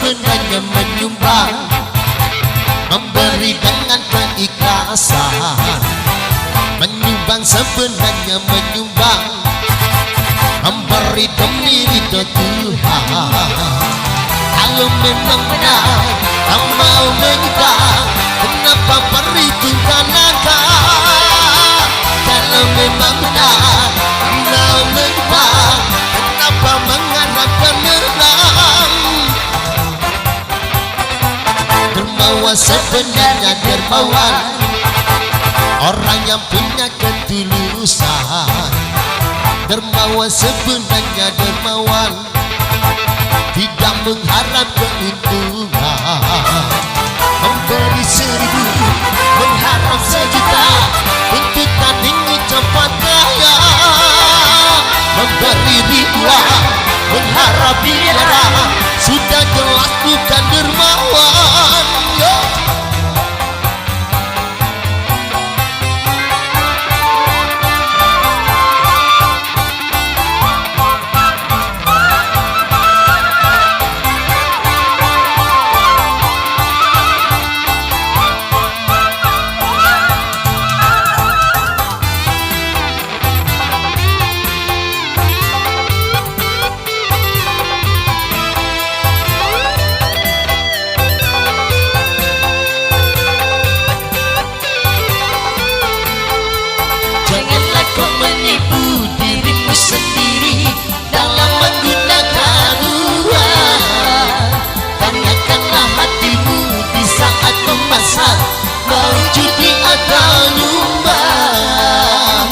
sebenarnya menyumbang, memberi dengan keikhlasan. Menyumbang sebenarnya menyumbang, memberi demi ridho Tuhan. Kalau memang benar kau mau menyumbang, kenapa perhitungkan angka? Kalau memang benar kau mau menyumbang, kenapa mengharapkan menang? Dermawan sebenarnya dermawan, orang yang punya ketulusan. Dermawan sebenarnya dermawan, tidak mengharap keuntungan. Memberi 1000, mengharap 1.000.000, tuntutan ingin cepat kaya. Memberi ribuan, mengharap miliaran, sudah jelas bukan dermawan. Sendiri dalam menggunakan uang. Tanyakanlah hatimu di saat memasak, mau judi atau nyumbang.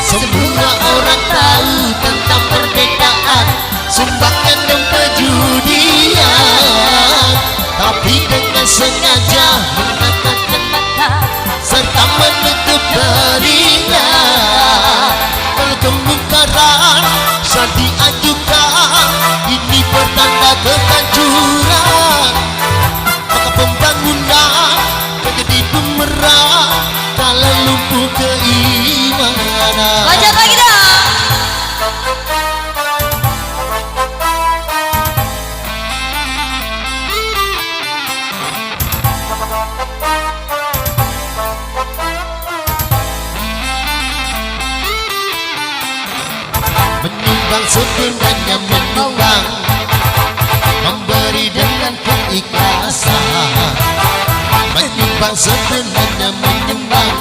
Semua orang tahu tentang perbedaan sumbangan dan perjudian, tapi dengan sengaja mengatakan mata serta menutup telinga. Kalau kemungkaran saat diajukan, ini pertanda kehancuran. Maka pembangunan menjadi bumerang kalau lumpuh keimanan. Lanjut lagi dong. Menyumbang sebenarnya menyumbang, memberi dengan keikhlasan. Menyumbang sebenarnya menyumbang,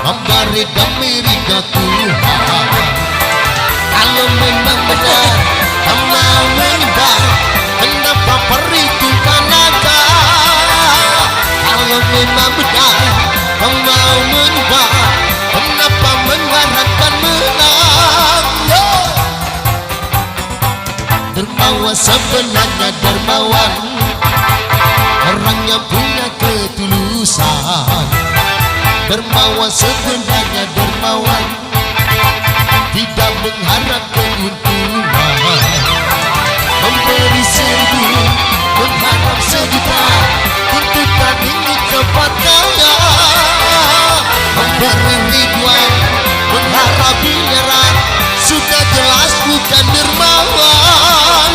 memberi demi ridho Tuhan. Kalau memang benar kau mau menyumbang, kenapa perhitungkan angka? Kalau memang benar kau mau menyumbang, kenapa mengharapkan menang? Dermawan sebenarnya dermawan, orang yang punya ketulusan. Dermawan sebenarnya dermawan, tidak mengharap keuntungan. Memberi 1000, mengharap 1.000.000, tuntutan ingin cepat kaya. Memberi ribuan, mengharap miliaran, sudah jelas bukan dermawan.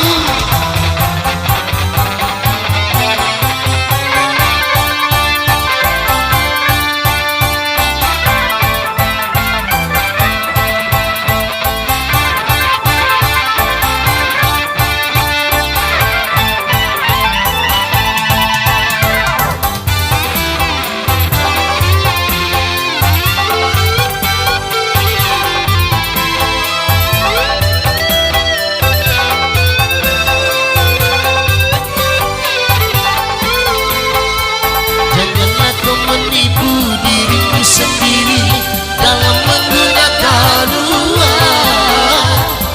Sendiri dalam menggunakan uang.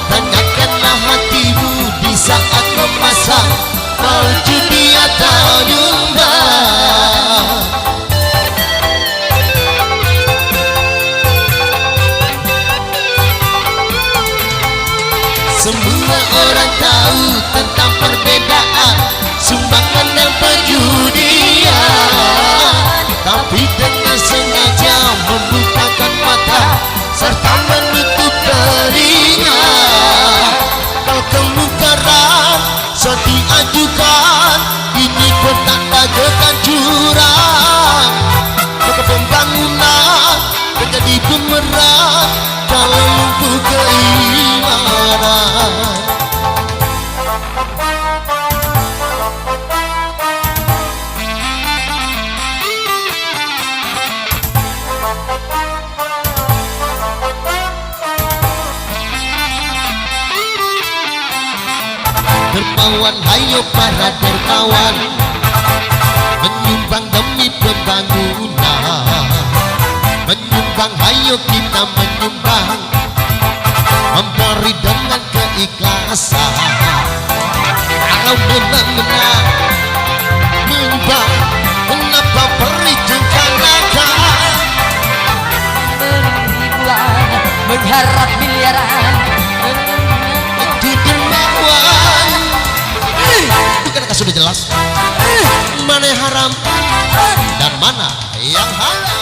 Tanyakanlah hatimu di saat memasak, mau judi atau nyumbang. Semua orang tahu tentang perbedaan sumbangan dan perjudian, tapi dengan sengaja membukakan mata bisa diajukan. Ini petanda kehancuran, maka pembangunan menjadi bumerang kalau lumpuh keimanan. Dermawan, hayo para dermawan, menyumbang demi pembangunan. Menyumbang, hayo kita menyumbang, memberi dengan keikhlasan. Kalau menang-menang menyumbang, kenapa perhitungkan? Ribuan mengharap miliaran, Itu dermawan. Bukankah sudah jelas mana yang haram dan mana yang halal?